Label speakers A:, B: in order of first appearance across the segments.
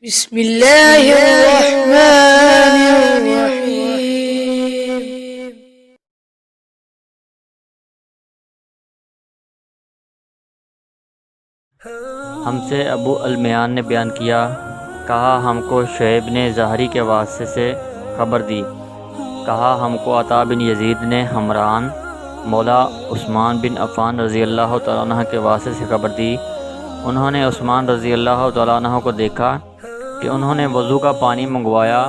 A: بسم اللہ الرحمن الرحیم۔
B: ہم سے ابو المیان نے بیان کیا، کہا ہم کو شعیب نے ظاہری کے واسطے سے خبر دی، کہا ہم کو عطا بن یزید نے حمران مولا عثمان بن عفان رضی اللہ تعالیٰ عنہ کے واسطے سے خبر دی۔ انہوں نے عثمان رضی اللہ تعالیٰ عنہ کو دیکھا کہ انہوں نے وضو کا پانی منگوایا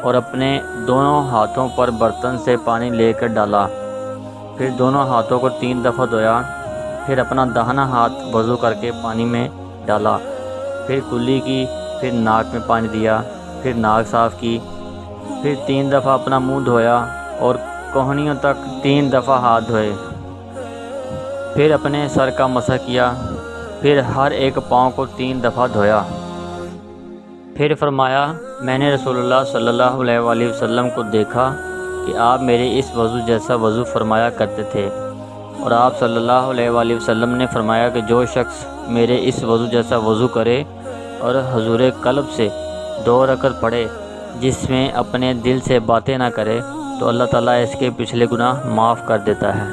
B: اور اپنے دونوں ہاتھوں پر برتن سے پانی لے کر ڈالا، پھر دونوں ہاتھوں کو 3 دفعہ دھویا، پھر اپنا داہنا ہاتھ وضو کر کے پانی میں ڈالا، پھر کلی کی، پھر ناک میں پانی دیا، پھر ناک صاف کی، پھر 3 دفعہ اپنا منہ دھویا اور کوہنیوں تک 3 دفعہ ہاتھ دھوئے، پھر اپنے سر کا مسح کیا، پھر ہر ایک پاؤں کو 3 دفعہ دھویا۔ پھر فرمایا، میں نے رسول اللہ صلی اللہ علیہ وآلہ وسلم کو دیکھا کہ آپ میرے اس وضو جیسا وضو فرمایا کرتے تھے، اور آپ صلی اللہ علیہ وآلہ وسلم نے فرمایا کہ جو شخص میرے اس وضو جیسا وضو کرے اور حضور قلب سے 2 رکعت پڑھے جس میں اپنے دل سے باتیں نہ کرے تو اللہ تعالیٰ اس کے پچھلے گناہ معاف کر دیتا ہے۔